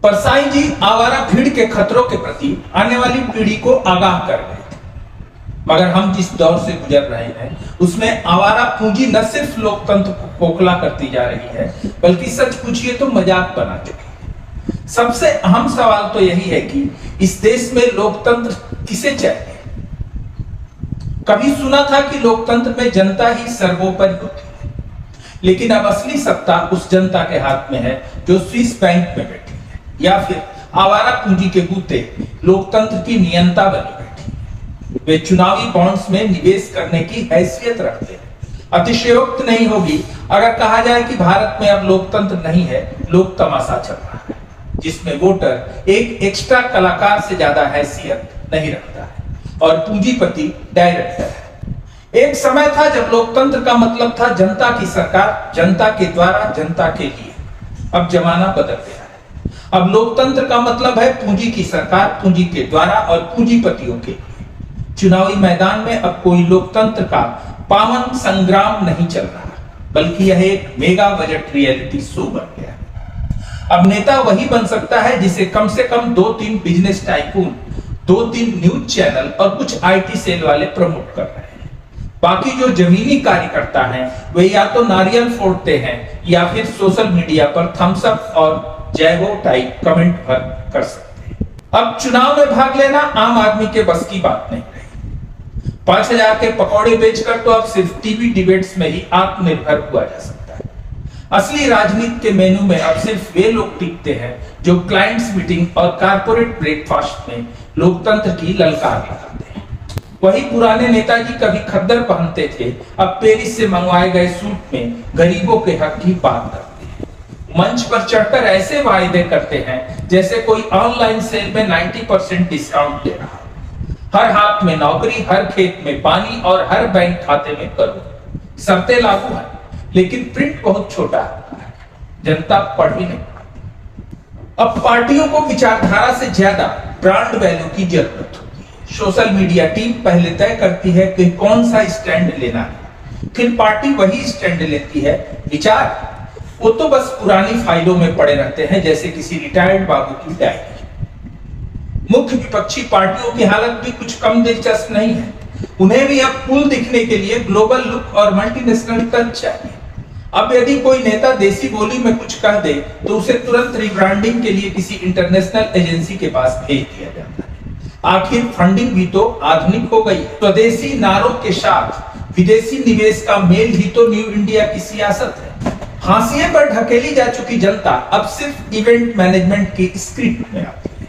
परसाई जी आवारा भीड़ के खतरों के प्रति आने वाली पीढ़ी को आगाह कर रहे थे, मगर हम जिस दौर से गुजर रहे हैं उसमें आवारा पूंजी न सिर्फ लोकतंत्र को खोखला करती जा रही है, बल्कि सच पूछिए तो मजाक बना चुकी है। सबसे अहम सवाल तो यही है कि इस देश में लोकतंत्र किसे चाहिए? कभी सुना था कि लोकतंत्र में जनता ही सर्वोपरि होती है, लेकिन अब असली सत्ता उस जनता के हाथ में है जो स्विस बैंक में बैठी है या फिर आवारा पूंजी के बूते लोकतंत्र की नियंता बनी बैठी है। वे चुनावी बॉन्ड्स में निवेश करने की हैसियत रखते हैं। अतिशयोक्त नहीं होगी अगर कहा जाए कि भारत में अब लोकतंत्र नहीं है, लोक तमाशा चल रहा है, जिसमें वोटर एक एक्स्ट्रा कलाकार से ज्यादा हैसियत नहीं रखता है और पूंजीपति डायरेक्टर है। एक समय था जब लोकतंत्र का मतलब था जनता की सरकार, जनता के द्वारा, जनता के लिए। अब जमाना बदल गया है। अब लोकतंत्र का मतलब है पूंजी की सरकार, पूंजी के द्वारा और पूंजीपतियों के लिए। चुनावी मैदान में अब कोई लोकतंत्र का पावन संग्राम नहीं चल रहा, बल्कि यह एक मेगा बजट रियलिटी शो बन गया है। अब नेता वही बन सकता है जिसे कम से कम 2-3 बिजनेस टाइकून, 2-3 न्यूज चैनल और कुछ आईटी सेल वाले प्रमोट कर रहे हैं। बाकी जो जमीनी कार्यकर्ता हैं वे या तो नारियल फोड़ते हैं या फिर सोशल मीडिया पर थम्स अप और जय हो टाइप कमेंट भर कर सकते हैं। अब चुनाव में भाग लेना आम आदमी के बस की बात नहीं रही। 5,000 के पकौड़े बेचकर तो अब सिर्फ टीवी डिबेट्स में ही आत्मनिर्भर हुआ जा सकता है। असली राजनीति के मेनू में अब सिर्फ वे लोग टिकते हैं जो क्लाइंट्स मीटिंग और कारपोरेट ब्रेकफास्ट में लोकतंत्र की ललकार लगाते हैं। वही पुराने नेताजी कभी खद्दर पहनते थे, अब पेरिस से मंगवाए गए सूट में गरीबों के हक की बात करते हैं। मंच पर चढ़कर ऐसे वायदे करते हैं जैसे कोई ऑनलाइन सेल में 90% डिस्काउंट दे रहा। हर हाथ में नौकरी, हर खेत में पानी और हर बैंक खाते में करोड़। शर्तें लागू हैं, लेकिन प्रिंट बहुत छोटा है, जनता पढ़ ही नहीं। अब पार्टियों को विचारधारा से ज्यादा ब्रांड वैल्यू की जरूरत होती है। सोशल मीडिया टीम पहले तय करती है कि कौन सा स्टैंड लेना है, फिर पार्टी वही स्टैंड लेती है। विचार वो तो बस पुरानी फाइलों में पड़े रहते हैं, जैसे किसी रिटायर्ड बाबू की डायरी। मुख्य विपक्षी पार्टियों की हालत भी कुछ कम दिलचस्प नहीं है। उन्हें भी अब कूल दिखने के लिए ग्लोबल लुक और मल्टीनेशनल टच चाहिए। अब यदि कोई नेता देसी बोली में कुछ कह दे तो उसे तुरंत रिब्रांडिंग के लिए किसी इंटरनेशनल एजेंसी के पास भेज दिया जाता है। आखिर फंडिंग भी तो आधुनिक हो गई। स्वदेशी नारों के साथ विदेशी निवेश का मेल ही तो न्यू इंडिया की सियासत है। हाशिए पर ढकेली जा चुकी जनता अब सिर्फ इवेंट मैनेजमेंट की स्क्रिप्ट में आती है,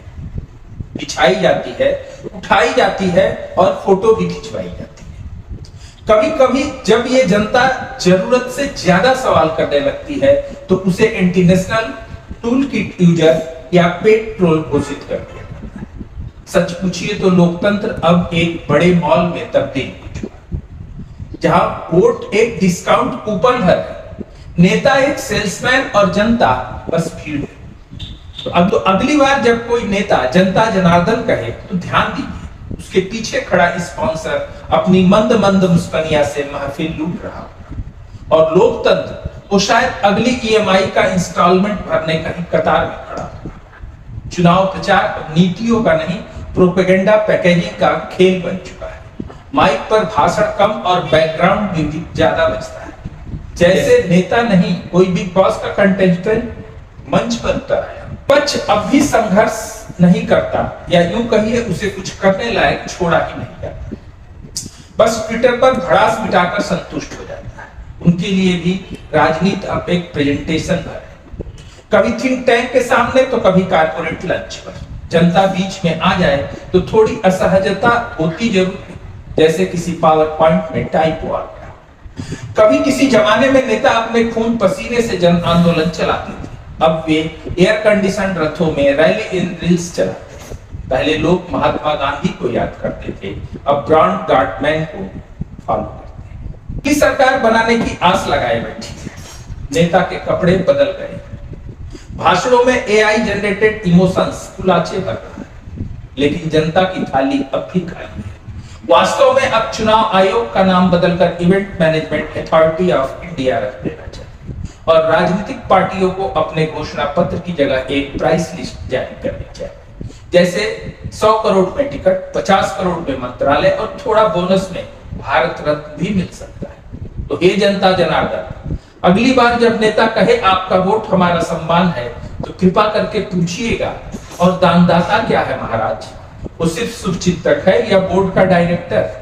बिछाई जाती है, उठाई जाती है और फोटो भी खिंचवाई जाती है। कभी कभी जब ये जनता जरूरत से ज्यादा सवाल करने लगती है तो उसे इंटरनेशनल टूल किट यूजर या पेड ट्रोल घोषित कर दिया जाता है। सच पूछिए तो लोकतंत्र अब एक बड़े मॉल में तब्दील हो चुका है, जहां वोट एक डिस्काउंट कूपन है, नेता एक सेल्समैन और जनता बस भीड़ है। तो अब तो अगली बार जब कोई नेता जनता जनार्दन कहे तो ध्यान दीजिए, उसके पीछे खड़ा स्पॉन्सर अपनी मंद मंद मुस्कानिया से महफिल लूट रहा और लोकतंत्र वो शायद अगली ईएमआई का इंस्टॉलमेंट भरने का ही कतार में खड़ा। चुनाव प्रचार नीतियों का नहीं, प्रोपेगेंडा पैकेजिंग का खेल बन चुका है। माइक पर भाषण कम और बैकग्राउंड म्यूजिक ज्यादा बजता है, जैसे नेता नहीं कोई बिग बॉस का कंटेस्टेंट मंच पर उतर आया। पक्ष अब भी संघर्ष नहीं करता, या यूं कहिए उसे कुछ करने लायक छोड़ा ही नहीं जाता, बस ट्विटर पर भड़ास मिटाकर संतुष्ट हो जाता है। उनके लिए भी राजनीति अब एक प्रेजेंटेशन भर है, कभी थिंक टैंक के सामने तो कभी कारपोरेट लंच पर। जनता बीच में आ जाए तो थोड़ी असहजता होती जरूर है, जैसे किसी पावर पॉइंट में टाइप हुआ। कभी किसी जमाने में नेता अपने खून पसीने से जन आंदोलन चलाते थे, अब वे एयर कंडीशन रथों में रैली इन रील्स चलाते हैं। पहले लोग महात्मा गांधी को याद करते थे, अब ब्रांड गार्डमैन को फॉलो करते हैं। की सरकार बनाने की आस लगाए बैठी है, नेता के कपड़े बदल गए, भाषणों में एआई जनरेटेड इमोशंस कुलाचे भर रहा है, लेकिन जनता की थाली अब भी खाली है। वास्तव में अब चुनाव आयोग का नाम बदलकर event management authority of India रख देना चाहिए। और राजनीतिक पार्टियों को अपने घोषणा पत्र की जगह एक प्राइस लिस्ट जारी करनी चाहिए, जैसे 100 करोड़ में टिकट, 50 करोड़ में मंत्रालय और थोड़ा बोनस में भारत रत्न भी मिल सकता है। तो हे जनता जनार्दन, अगली बार जब नेता कहे आपका वोट हमारा सम्मान है, तो कृपा करके पूछिएगा और दानदाता क्या है महाराज? वो सिर्फ शुभचिंतक है या बोर्ड का डायरेक्टर?